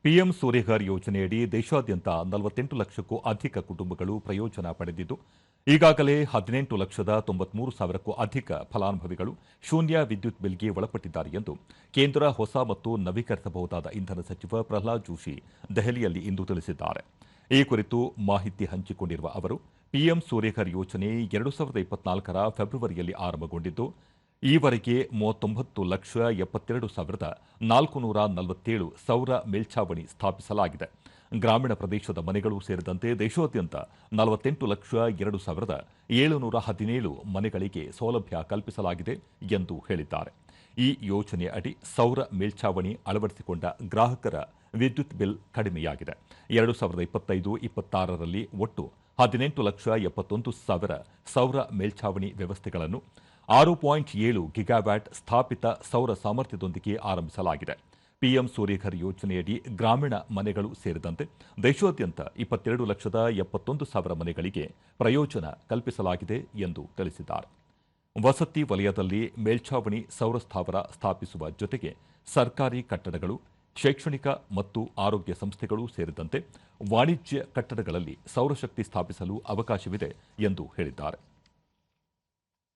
PM Surya Ghar ಯೋಜನೆಯಡಿ ದೇಶಾದ್ಯಂತ 48 ಲಕ್ಷಕ್ಕೂ ಅಧಿಕ ಕುಟುಂಬಗಳು ಪ್ರಯೋಜನ ಪಡೆದಿದ್ದು, ಈಗಾಗಲೇ 18,93,000ಕ್ಕೂ ಅಧಿಕ ಫಲಾನುಭವಿಗಳು ಶೂನ್ಯ ವಿದ್ಯುತ್ ಬಿಲ್ಗೆ ಒಳಪಟ್ಟಿದ್ದಾರೆ ಎಂದು ಕೇಂದ್ರ ಹೊಸ ಮತ್ತು ನವೀಕರಿಸಬಹುದಾದ ಇಂಧನ ಸಚಿವ ಪ್ರಹ್ಲಾದ್ ಜೋಶಿ ದೆಹಲಿಯಲ್ಲಿ ಇಂದು ತಿಳಿಸಿದ್ದಾರೆ. ಈ ಕುರಿತು ಮಾಹಿತಿ ಹಂಚಿಕೊಂಡಿರುವ ಅವರು, ಪಿಎಂ ಸೂರ್ಯಘರ್ ಯೋಜನೆ 2024ರ ಫೆಬ್ರವರಿಯಲ್ಲಿ ಆರಂಭಗೊಂಡಿದ್ದು, ಈವರೆಗೆ 39,72,447 ಸೌರ ಮೇಲ್ಛಾವಣಿ ಸ್ಥಾಪಿಸಲಾಗಿದೆ. ಗ್ರಾಮೀಣ ಪ್ರದೇಶದ ಮನೆಗಳು ಸೇರಿದಂತೆ ದೇಶಾದ್ಯಂತ 48,02,717 ಮನೆಗಳಿಗೆ ಸೌಲಭ್ಯ ಕಲ್ಪಿಸಲಾಗಿದೆ ಎಂದು ಹೇಳಿದ್ದಾರೆ. ಈ ಯೋಜನೆ ಅಡಿ ಸೌರ ಮೇಲ್ಛಾವಣಿ ಅಳವಡಿಸಿಕೊಂಡ ಗ್ರಾಹಕರ ವಿದ್ಯುತ್ ಬಿಲ್ ಕಡಿಮೆಯಾಗಿದೆ. 2025-26ರಲ್ಲಿ ಒಟ್ಟು 18,71,000 ಸೌರ ಮೇಲ್ಛಾವಣಿ ವ್ಯವಸ್ಥೆಗಳನ್ನು 6.7 ಗಿಗಾವ್ಯಾಟ್ ಸ್ಥಾಪಿತ ಸೌರ ಸಾಮರ್ಥ್ಯದೊಂದಿಗೆ ಆರಂಭಿಸಲಾಗಿದೆ. ಪಿಎಂ ಸೂರ್ಯಘರ್ ಯೋಜನೆಯಡಿ ಗ್ರಾಮೀಣ ಮನೆಗಳು ಸೇರಿದಂತೆ ದೇಶಾದ್ಯಂತ 22,71,000 ಮನೆಗಳಿಗೆ ಪ್ರಯೋಜನ ಕಲ್ಪಿಸಲಾಗಿದೆ ಎಂದು ತಿಳಿಸಿದ್ದಾರೆ. ವಸತಿ ವಲಯದಲ್ಲಿ ಮೇಲ್ಛಾವಣಿ ಸೌರ ಸ್ಥಾವರ ಸ್ಥಾಪಿಸುವ ಜೊತೆಗೆ ಸರ್ಕಾರಿ ಕಟ್ಟಡಗಳು, ಶೈಕ್ಷಣಿಕ ಮತ್ತು ಆರೋಗ್ಯ ಸಂಸ್ಥೆಗಳು ಸೇರಿದಂತೆ ವಾಣಿಜ್ಯ ಕಟ್ಟಡಗಳಲ್ಲಿ ಸೌರಶಕ್ತಿ ಸ್ಥಾಪಿಸಲು ಅವಕಾಶವಿದೆ ಎಂದು ಹೇಳಿದ್ದಾರೆ.